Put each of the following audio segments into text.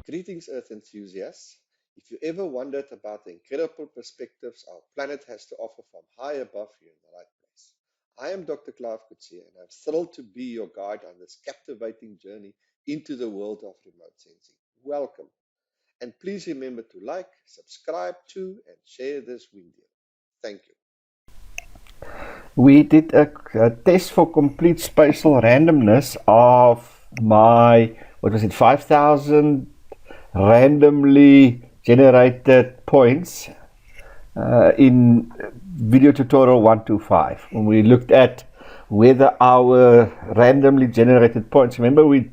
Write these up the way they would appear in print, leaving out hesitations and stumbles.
Greetings, Earth enthusiasts. If you ever wondered about the incredible perspectives our planet has to offer from high above, you're in the right place. I am Dr. Clive Coetzee, and I'm thrilled to be your guide on this captivating journey into the world of remote sensing. Welcome. And please remember to like, subscribe to, and share this video. Thank you. We did a test for complete spatial randomness of my, 5,000 randomly generated points in video tutorial 125. When we looked at whether our randomly generated points, remember we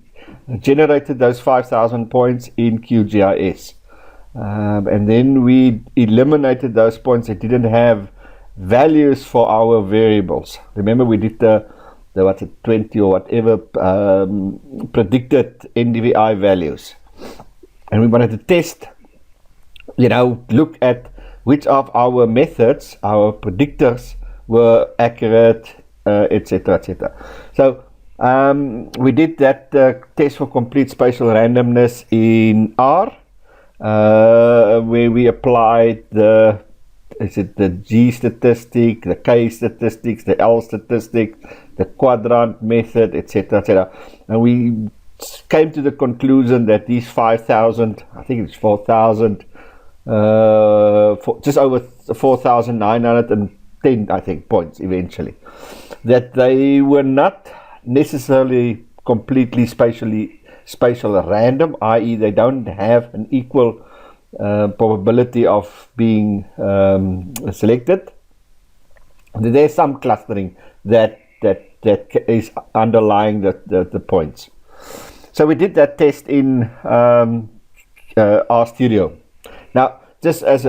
generated those 5,000 points in QGIS. And then we eliminated those points that didn't have values for our variables. Remember we did the 20 or whatever predicted ndvi values, and we wanted to test, look at which of our methods, our predictors, were accurate, etc., etc. So we did that test for complete spatial randomness in R, where we applied the G statistic, the K statistics, the L statistic, the quadrant method, etc., etc. And we came to the conclusion that these 5,000, I think it's 4,000, just over 4,910, I think, points eventually, that they were not necessarily completely spatial random, i.e. they don't have an equal probability of being selected. There's some clustering that is underlying the points. So we did that test in RStudio. Now, just as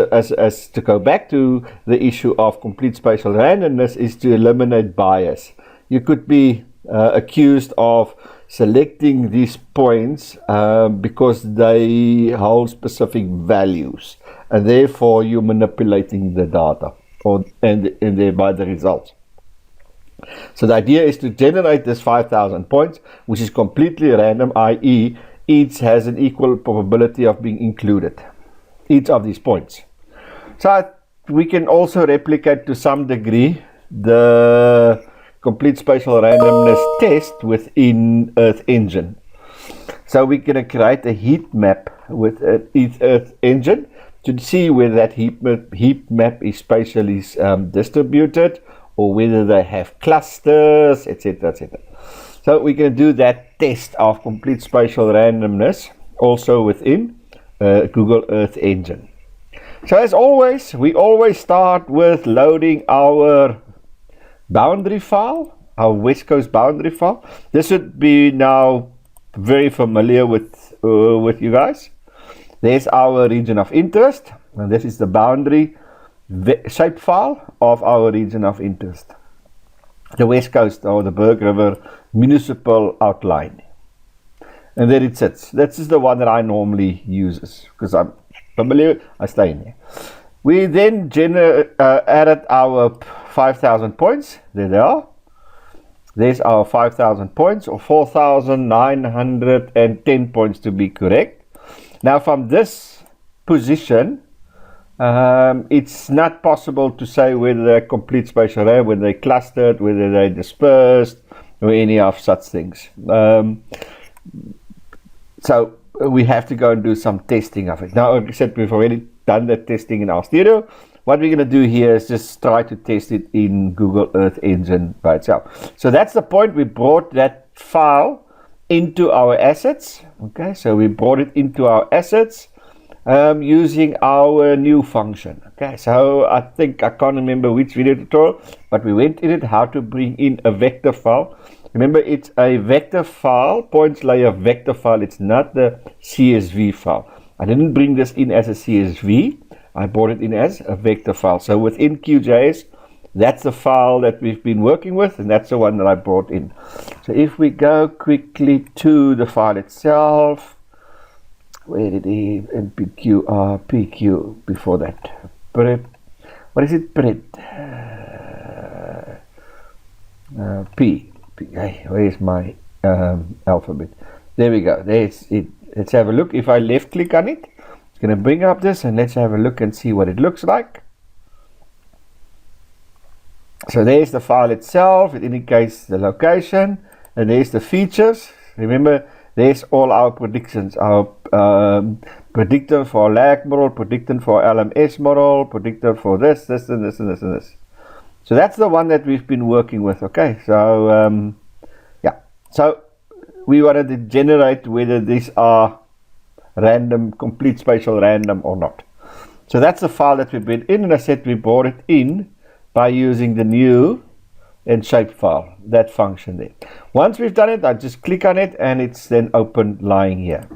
to go back to the issue of complete spatial randomness, is to eliminate bias. You could be accused of selecting these points because they hold specific values, and therefore you're manipulating the data and thereby the results. So the idea is to generate this 5,000 points, which is completely random, i.e. each has an equal probability of being included, each of these points. So we can also replicate to some degree the complete spatial randomness test within Earth Engine. So we're going to create a heat map with each Earth Engine to see whether that heat map is spatially distributed, or whether they have clusters, etc., etc. So we're going to do that test of complete spatial randomness also within Google Earth Engine. So as always, we always start with loading our boundary file, our West Coast boundary file. This should be now very familiar with you guys. There's our region of interest, and this is the boundary shape file of our region of interest, the West Coast or the Berg River municipal outline. And there it sits. This is the one that I normally use because I'm familiar. I stay in here. We then added our 5,000 points. There they are. There's our 5,000 points, or 4,910 points to be correct. Now from this position, it's not possible to say whether they're complete spatial array, whether they clustered, whether they dispersed, or any of such things. So we have to go and do some testing of it. Now, like I said, we've already done the testing in RStudio. What we're going to do here is just try to test it in Google Earth Engine by itself. So that's the point. We brought that file into our assets. Okay, so we brought it into our assets using our new function. Okay, so I think I can't remember which video tutorial, but we went in it how to bring in a vector file. Remember, it's a vector file, points layer vector file. It's not the CSV file. I didn't bring this in as a CSV. I brought it in as a vector file. So within QGIS, that's the file that we've been working with, and that's the one that I brought in. So if we go quickly to the file itself, where did he, NPQ, PQ before that? Pred, what is it? Pred? P. Hey, where is my alphabet. There we go. There's it. Let's have a look. If I left click on it, it's going to bring up this, and let's have a look and see what it looks like. So there's the file itself. It indicates the location, and there's the features. Remember, there's all our predictions, our predictor for lag model, predictor for LMS model, predictor for this, and this, and this, and this. So that's the one that we've been working with. Okay, so yeah, so we wanted to generate whether these are random, complete spatial random or not. So that's the file that we brought in, and I said we brought it in by using the new and shapefile, that function there. Once we've done it, I just click on it and it's then open lying here.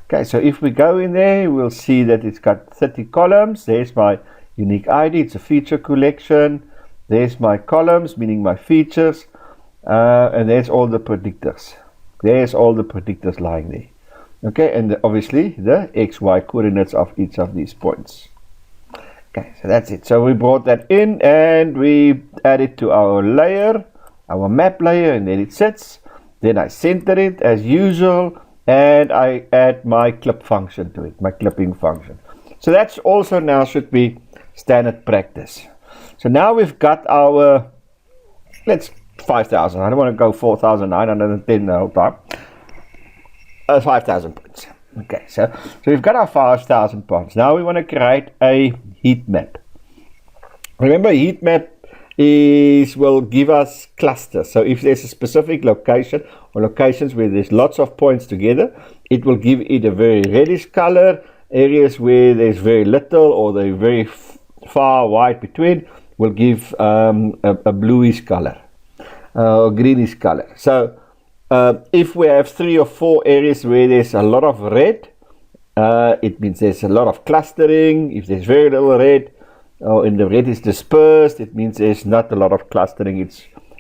Okay, so if we go in there, we'll see that it's got 30 columns. There's my unique ID, it's a feature collection. There's my columns, meaning my features, and there's all the predictors. There's all the predictors lying there. Okay, and obviously the XY coordinates of each of these points. Okay, so that's it. So we brought that in and we add it to our layer, our map layer, and then it sits. Then I center it as usual, and I add my clip function to it, my clipping function. So that's also now should be standard practice. So now we've got our, let's 5,000. I don't want to go 4,910 the whole time. 5,000 points. Okay, so we've got our 5,000 points. Now we want to create a heat map. Remember, heat map will give us clusters. So if there's a specific location or locations where there's lots of points together, it will give it a very reddish color. Areas where there's very little or they're very far wide between will give a bluish color or greenish color. So if we have 3 or 4 areas where there's a lot of red, it means there's a lot of clustering. If there's very little red, or in the red is dispersed, it means there's not a lot of clustering.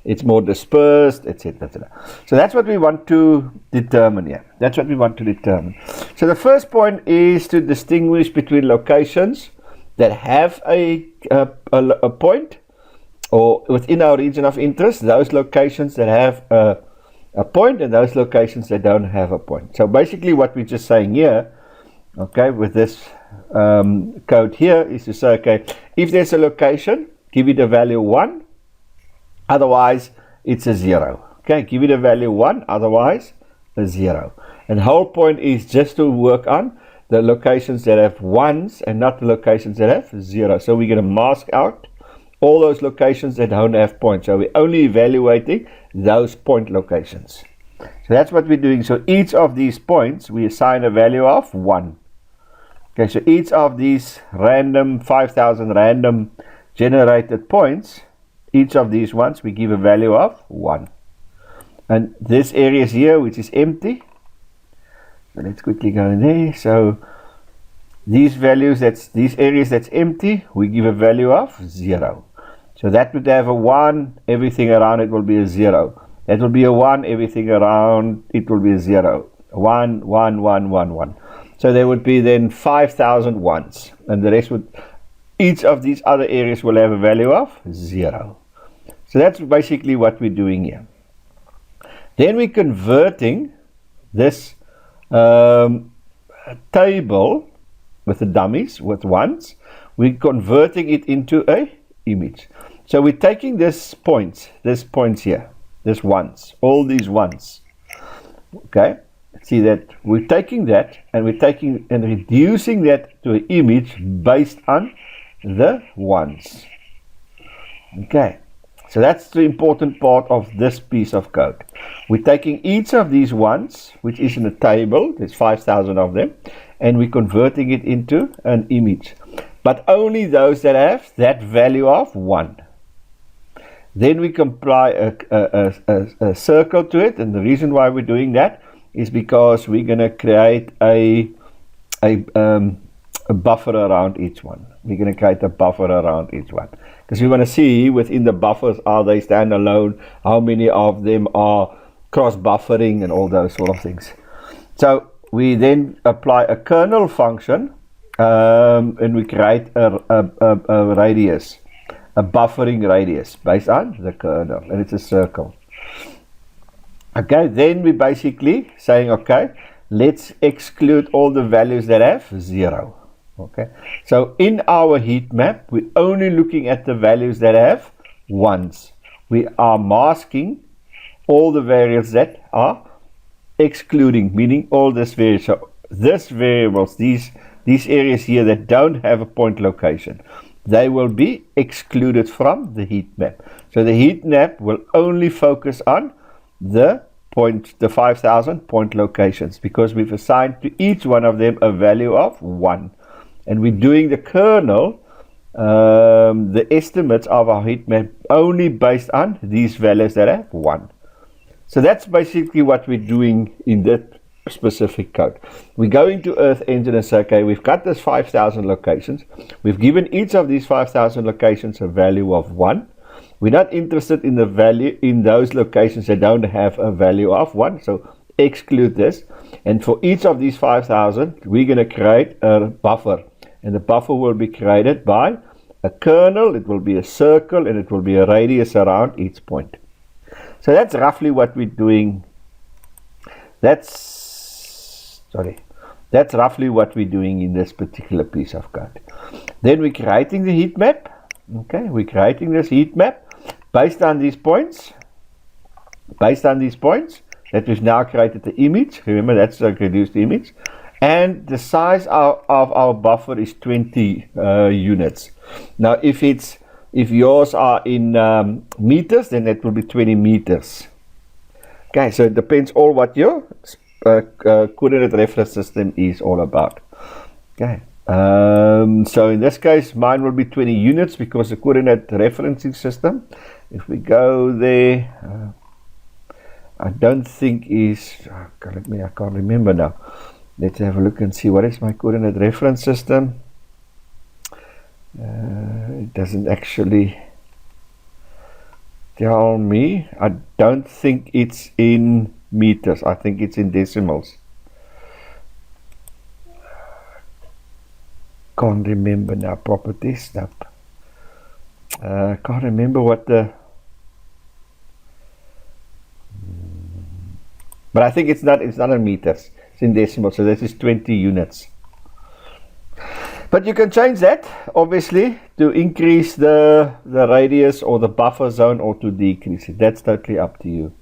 It's more dispersed, etc. So that's what we want to determine here. That's what we want to determine. So the first point is to distinguish between locations that have a point, or within our region of interest, those locations that have a point and those locations that don't have a point. So basically what we're just saying here, okay, with this code here is to say, okay, if there's a location, give it a value 1, otherwise it's a 0. Okay, give it a value 1, otherwise a 0. And the whole point is just to work on the locations that have 1s and not the locations that have 0. So we're going to mask out all those locations that don't have points. So we're only evaluating those point locations. So that's what we're doing. So each of these points we assign a value of 1. Okay, so each of these random 5,000 random generated points, each of these ones we give a value of 1. And this area is here, which is empty. So let's quickly go in there. So these values, these areas that's empty, we give a value of 0. So that would have a 1, everything around it will be a 0. That will be a 1, everything around it will be a 0. 1, 1, 1, 1, 1. So there would be then 5,000 ones, and the rest would, each of these other areas will have a value of 0. So that's basically what we're doing here. Then we're converting this table with the dummies, with ones, we're converting it into a image. So we're taking this points here, this ones, all these ones. Okay, see that we're taking that and we're taking and reducing that to an image based on the ones. Okay, so that's the important part of this piece of code. We're taking each of these ones, which is in a table, there's 5,000 of them, and we're converting it into an image, but only those that have that value of 1. Then we can apply a circle to it, and the reason why we're doing that is because we're going to create a buffer around each one. We're going to create a buffer around each one, because we want to see within the buffers, are they standalone, how many of them are cross buffering, and all those sort of things. So we then apply a kernel function, and we create a radius, a buffering radius based on the kernel, and it's a circle. Okay, then we basically saying, okay, let's exclude all the values that have 0. Okay, so in our heat map, we're only looking at the values that have 1s. We are masking all the variables that are excluding, meaning all this variables. So this variables, these areas here that don't have a point location, they will be excluded from the heat map. So the heat map will only focus on the 5,000 point locations, because we've assigned to each one of them a value of 1. And we're doing the kernel, the estimates of our heat map only based on these values that have 1. So that's basically what we're doing in that specific code. We go into Earth Engine and say, okay, we've got this 5,000 locations. We've given each of these 5,000 locations a value of 1. We're not interested in the value in those locations that don't have a value of 1. So exclude this. And for each of these 5,000, we're going to create a buffer. And the buffer will be created by a kernel. It will be a circle, and it will be a radius around each point. So that's roughly what we're doing. That's roughly what we're doing in this particular piece of code. Then we're creating the heat map. Okay, we're creating this heat map based on these points. Based on these points that we've now created the image. Remember, that's a reduced image. And the size of our buffer is 20 units. Now, if yours are in meters, then it will be 20 meters. Okay, so it depends all what your coordinate reference system is all about. Okay, so in this case, mine will be 20 units because the coordinate referencing system, if we go there, I don't think is, I can't remember now. Let's have a look and see what is my coordinate reference system. It doesn't actually tell me. I don't think it's in meters. I think it's in decimals. Can't remember now. Properties. Nope. Can't remember what the. But I think it's not in meters. It's in decimals. So this is 20 units. But you can change that, obviously, to increase the radius or the buffer zone, or to decrease it. That's totally up to you.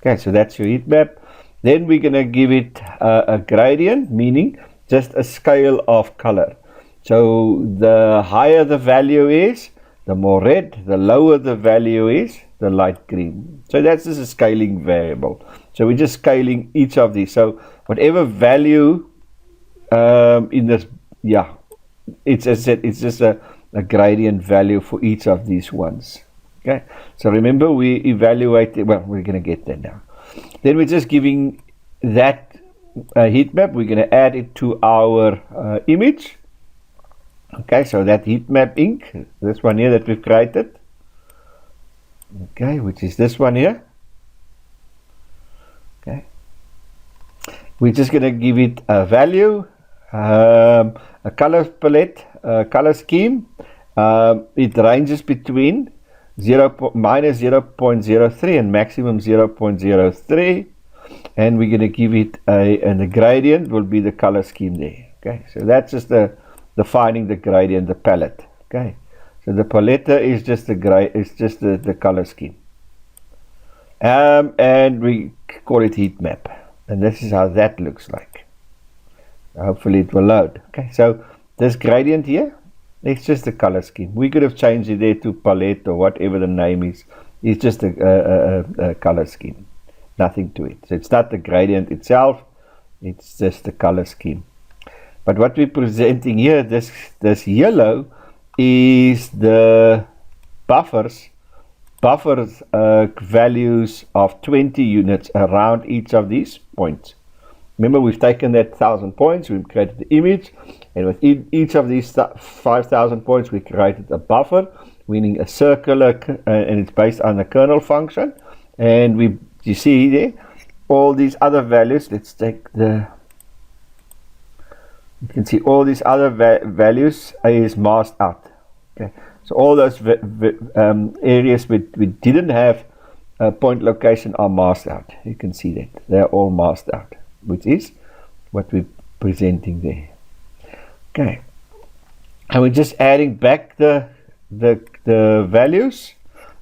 Okay, so that's your heat map. Then we're going to give it a gradient, meaning just a scale of color. So the higher the value is, the more red. The lower the value is, the light green. So that's just a scaling variable. So we're just scaling each of these. So whatever value in this, yeah, it's just a gradient value for each of these ones. Okay, so remember we evaluate, well, we're going to get there now. Then we're just giving that heat map, we're going to add it to our image. Okay, so that heat map ink, this one here that we've created, okay, which is this one here. Okay, we're just going to give it a value, a color palette, color scheme. It ranges between minus 0.03 and maximum 0.03, and we're going to give it and the gradient will be the color scheme there. Okay, so that's just defining the gradient, the palette. Okay, so the palette is just the color scheme, and we call it heat map, and this is how that looks like. Hopefully it will load. Okay, so this gradient here, it's just a color scheme. We could have changed it there to palette or whatever the name is. It's just a color scheme, nothing to it. So it's not the gradient itself, it's just the color scheme. But what we're presenting here, this yellow, is the buffers values of 20 units around each of these points. Remember, we've taken that 1,000 points, we've created the image, and with each of these 5,000 points, we created a buffer, meaning a circular, and it's based on the kernel function. And you see there, all these other values. Let's take you can see all these other values is masked out. Okay, so all those areas we didn't have point location are masked out. You can see that they're all masked out, which is what we're presenting there. Okay, and we're just adding back the values,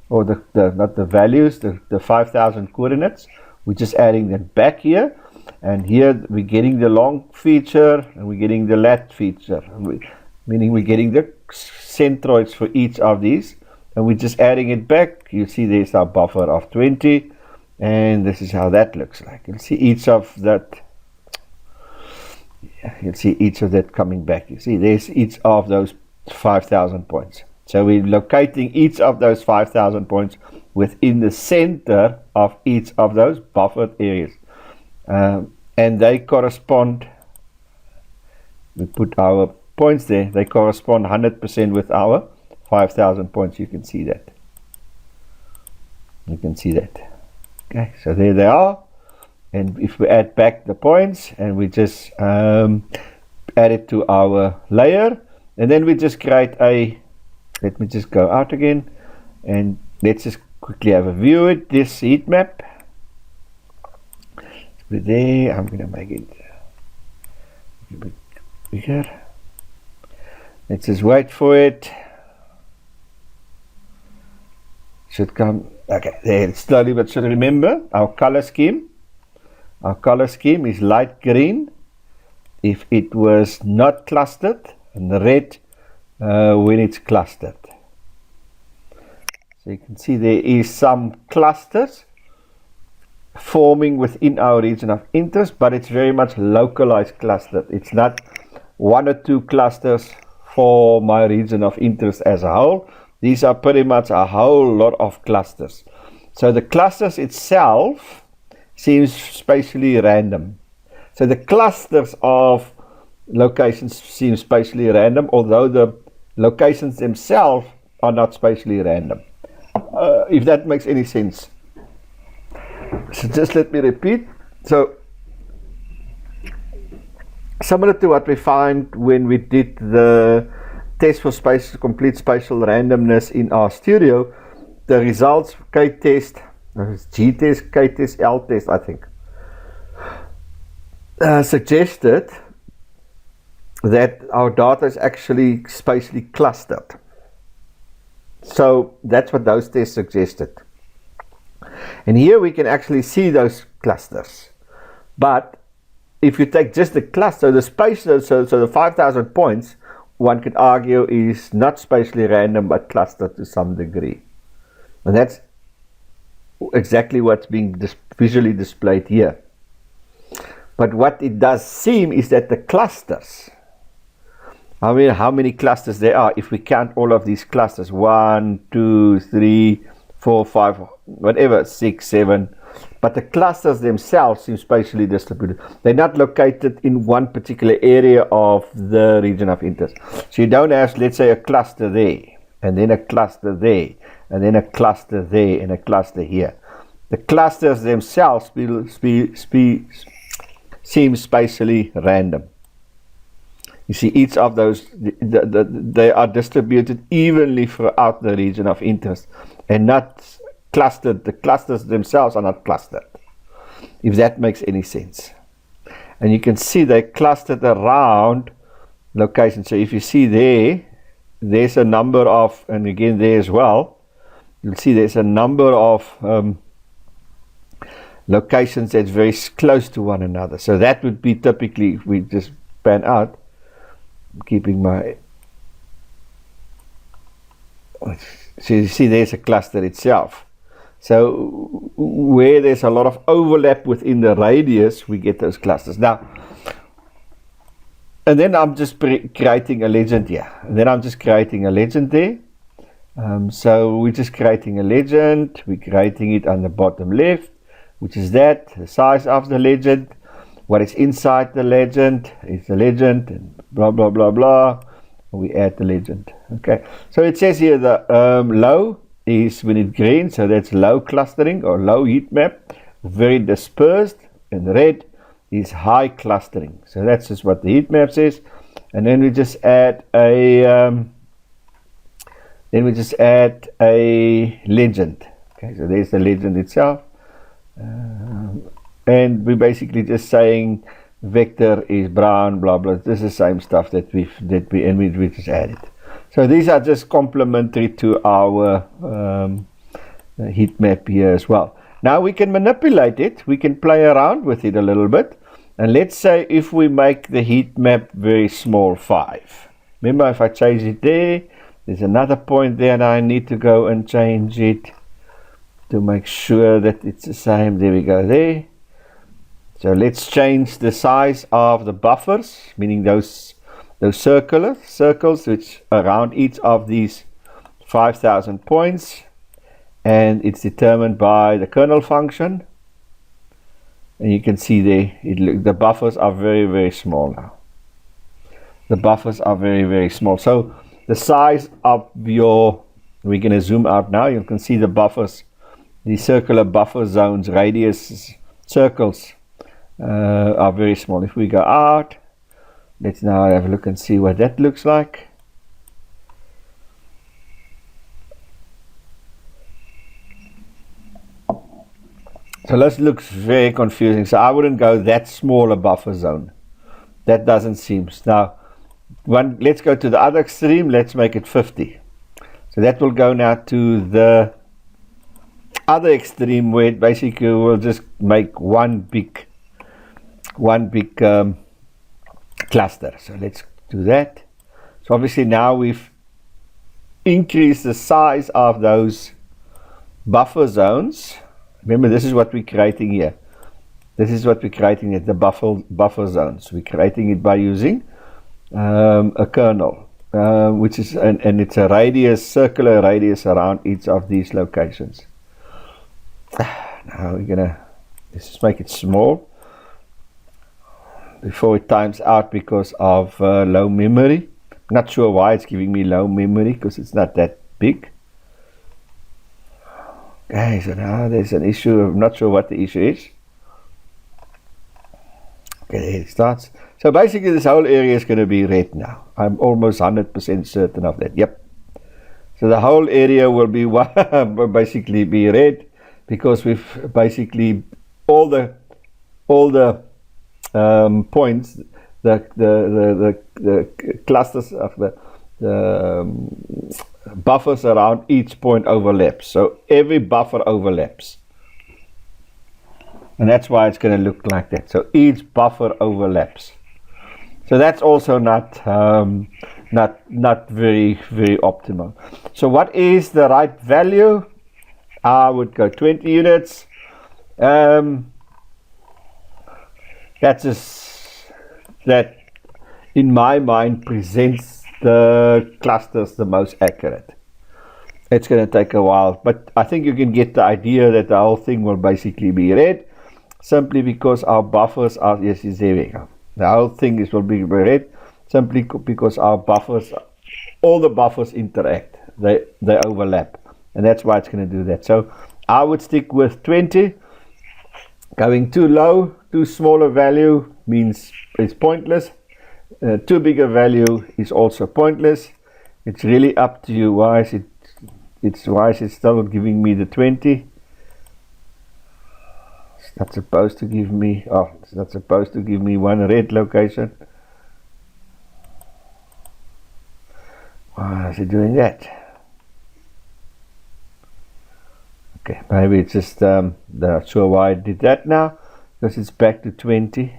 or the not the values, the 5,000 coordinates. We're just adding them back here, and here we're getting the long feature and we're getting the lat feature, meaning we're getting the centroids for each of these, and we're just adding it back. You see there's our buffer of 20, and this is how that looks like. You'll see each of that. You'll see each of that coming back. You see there's each of those 5,000 points. So we're locating each of those 5,000 points within the center of each of those buffered areas, and they correspond. We put our points there. They correspond 100% with our 5,000 points. You can see that. You can see that. Okay, so there they are. And if we add back the points and we just add it to our layer, and then we just create a, let me just go out again, and let's just quickly have a view of this heat map. There, I'm going to make it a bit bigger. Let's just wait for it. Should come, okay, there, slowly but surely. Remember our color scheme. Our color scheme is light green if it was not clustered, and the red when it's clustered. So you can see there is some clusters forming within our region of interest, but it's very much localized clustered. It's not one or two clusters for my region of interest as a whole. These are pretty much a whole lot of clusters. So the clusters itself seems spatially random. So the clusters of locations seem spatially random, although the locations themselves are not spatially random. If that makes any sense. So just let me repeat. So similar to what we find when we did the test for complete spatial randomness in our studio, the results K-test, G-test, K-test, L-test, I think, suggested that our data is actually spatially clustered. So that's what those tests suggested. And here we can actually see those clusters. But if you take just the cluster, the space, so the 5,000 points, one could argue is not spatially random but clustered to some degree. And that's exactly what's being visually displayed here. But what it does seem is that the clusters, I mean, how many clusters there are, if we count all of these clusters, 1, 2, 3, 4, 5, whatever, 6, 7, but the clusters themselves seem spatially distributed. They're not located in one particular area of the region of interest. So you don't have, let's say, a cluster there, and then a cluster there, and then a cluster there, and a cluster here. The clusters themselves seem spatially random. You see, each of those, they are distributed evenly throughout the region of interest and not clustered. The clusters themselves are not clustered, if that makes any sense. And you can see they're clustered around locations. So if you see there, there's a number of, and again there as well, you'll see there's a number of locations that's very close to one another. So that would be typically, if we just pan out, keeping my, so you see there's a cluster itself. So where there's a lot of overlap within the radius, we get those clusters. Now, and then I'm just creating a legend here. And then I'm just creating a legend there. So we're just creating a legend. We're creating it on the bottom left, which is that, the size of the legend. What is inside the legend is the legend, and blah, blah, blah, blah. And we add the legend. Okay, so it says here the low is when it's green, so that's low clustering or low heat map, very dispersed, and red is high clustering. So that's just what the heat map says. And then we just add a legend. Okay, so there's the legend itself. And we're basically just saying vector is brown, blah blah. This is the same stuff that we just added. So these are just complementary to our heat map here as well. Now we can manipulate it. We can play around with it a little bit. And let's say if we make the heat map very small, 5. Remember, if I change it there, there's another point there that I need to go and change it to make sure that it's the same. There we go there. So let's change the size of the buffers, meaning those circles which around each of these 5,000 points, and it's determined by the kernel function. And you can see there, the buffers are very, very small now. The buffers are very, very small. So the size of your, we're going to zoom out now, you can see the buffers, the circular buffer zones, radius circles are very small. If we go out, let's now have a look and see what that looks like. So this looks very confusing. So I wouldn't go that small a buffer zone. That doesn't seem. Now, let's go to the other extreme. Let's make it 50. So that will go now to the other extreme where it basically will just make one big cluster. So let's do that. So obviously now we've increased the size of those buffer zones. Remember, this is what we're creating here. This is what we're creating at the buffer zones. We're creating it by using a kernel, which is and it's a radius, circular radius around each of these locations. Now let's just make it small before it times out because of low memory. Not sure why it's giving me low memory, because it's not that big. Okay, so now there's an issue. I'm not sure what the issue is. Okay, there it starts. So basically this whole area is going to be red now. I'm almost 100% certain of that. Yep. So the whole area will be basically be red, because we've basically all the points, the clusters of the buffers around each point overlaps. So every buffer overlaps, and that's why it's going to look like that. So each buffer overlaps. So that's also not very, very optimal. So what is the right value? I would go 20 units. That in my mind presents the clusters the most accurate. It's going to take a while, but I think you can get the idea that the whole thing will basically be red, simply because our buffers are, yes, there we go. The whole thing will be red simply because our buffers, all the buffers interact, they overlap, and that's why it's going to do that. So I would stick with 20. Going too low, too small a value means it's pointless. Too big a value is also pointless. It's really up to you. Why is it still giving me the 20? It's not supposed to give me, it's not supposed to give me one red location. Why is it doing that? Okay, maybe it's just not sure why I did that now, because it's back to 20.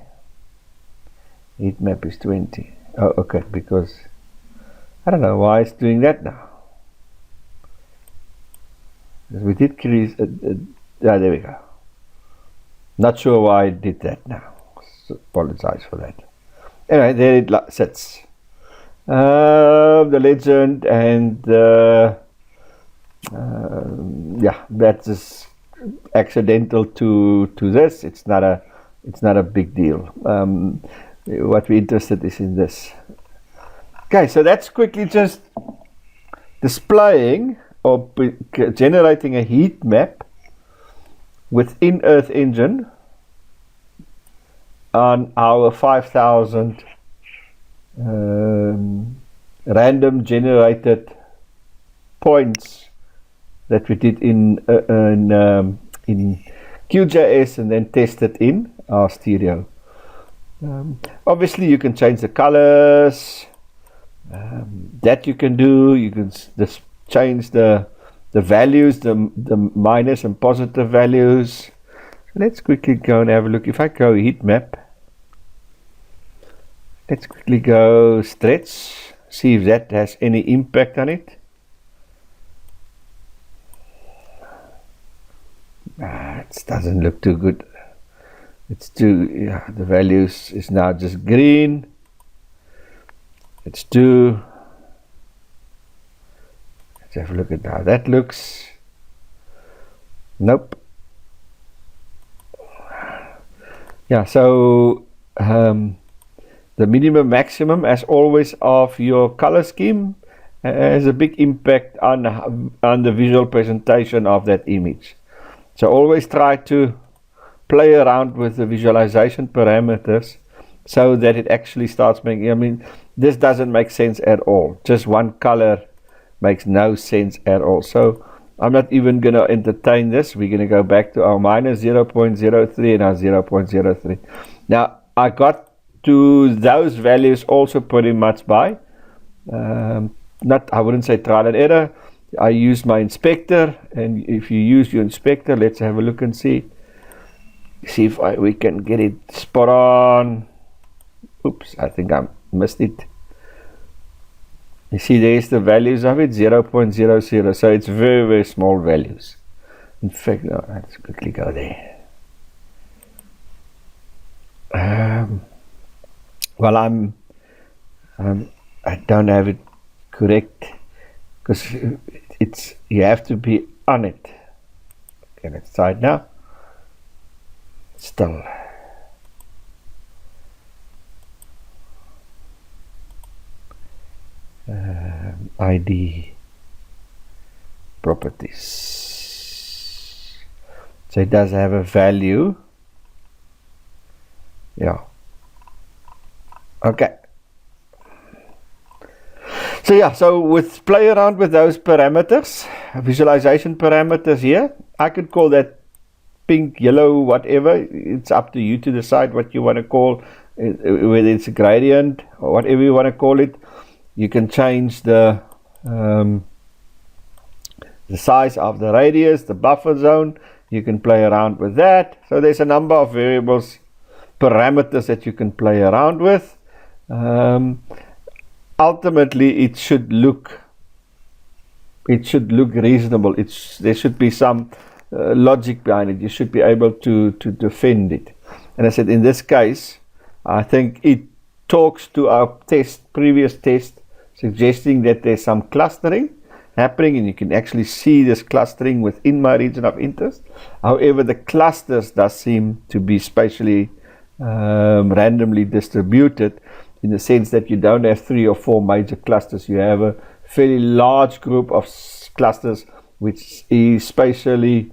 Heat map is 20. Oh, okay, because I don't know why it's doing that now. Because we did create. There we go. Not sure why I did that now. So apologize for that. Anyway, there it sits. The legend and yeah, that's just accidental to this. It's not a big deal. What we're interested is in this. Okay, so that's quickly just displaying or generating a heat map within Earth Engine on our 5,000 random generated points that we did in QGIS and then tested in our stereo. Obviously you can change the colors, that you can do. You can just change the values, the minus and positive values. Let's quickly go and have a look. If I go heat map, let's quickly go stretch, see if that has any impact on it. It doesn't look too good. It's too, yeah, the values is now just green. Let's have a look at how that looks. Nope. Yeah, so the minimum maximum, as always, of your color scheme has a big impact on the visual presentation of that image. So always try to play around with the visualization parameters so that it actually starts making, I mean, this doesn't make sense at all. Just one color makes no sense at all. So I'm not even going to entertain this. We're going to go back to our minus 0.03 and our 0.03. Now, I got to those values also pretty much by, I wouldn't say trial and error. I used my inspector, and if you use your inspector, let's have a look and see if we can get it spot on. Oops, I think I missed it. You see, there's the values of it, 0.00, so it's very, very small values. In fact, no, let's quickly go there. Well, I don't have it correct, because you have to be on it. Okay, let's try it now. Still. ID properties. So it does have a value. Yeah. Okay. So yeah, so with play around with those parameters, visualization parameters here, I could call that pink, yellow, whatever. It's up to you to decide what you want to call, whether it's a gradient or whatever you want to call it. You can change the size of the radius, the buffer zone. You can play around with that. So there's a number of variables, parameters that you can play around with. Ultimately, it should look reasonable. There should be some logic behind it. You should be able to defend it. And I said, in this case, I think it talks to our previous test, suggesting that there's some clustering happening, and you can actually see this clustering within my region of interest. However, the clusters does seem to be spatially randomly distributed, in the sense that you don't have 3 or 4 major clusters. You have a fairly large group of clusters which is spatially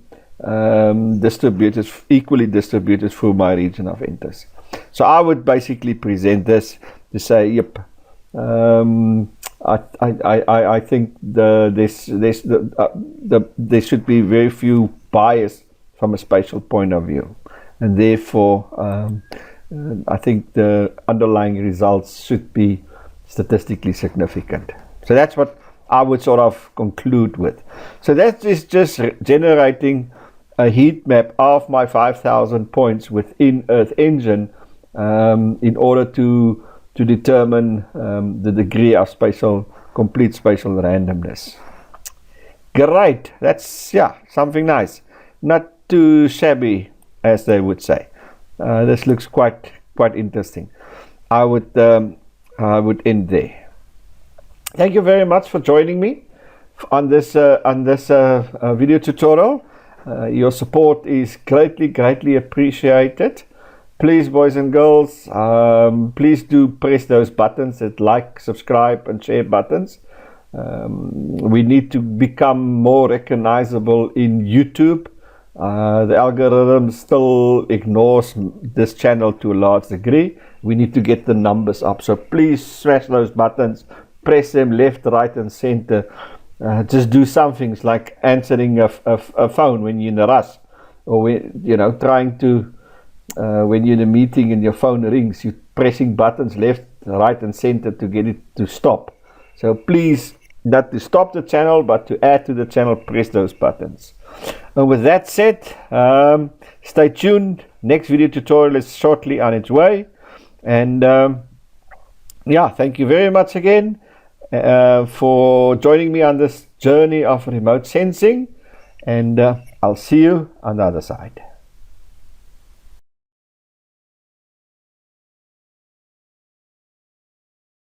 distributed, equally distributed through my region of interest. So I would basically present this to say, yep, I think there should be very few bias from a spatial point of view, and therefore I think the underlying results should be statistically significant. So that's what I would sort of conclude with. So that is just generating a heat map of my 5,000 points within Earth Engine in order to determine the degree of complete spatial randomness. Great, that's something nice, not too shabby, as they would say. This looks quite interesting. I would end there. Thank you very much for joining me on this video tutorial. Your support is greatly appreciated. Please, boys and girls, please do press those buttons, that like, subscribe and share buttons. We need to become more recognizable in YouTube. The algorithm still ignores this channel to a large degree. We need to get the numbers up. So please smash those buttons, press them left, right and center just do some things like answering a phone when you're in a rush, or when, trying to when you're in a meeting and your phone rings, you're pressing buttons left, right, and center to get it to stop. So please, not to stop the channel, but to add to the channel, press those buttons. And with that said, stay tuned. Next video tutorial is shortly on its way. And yeah, thank you very much again for joining me on this journey of remote sensing. And I'll see you on the other side.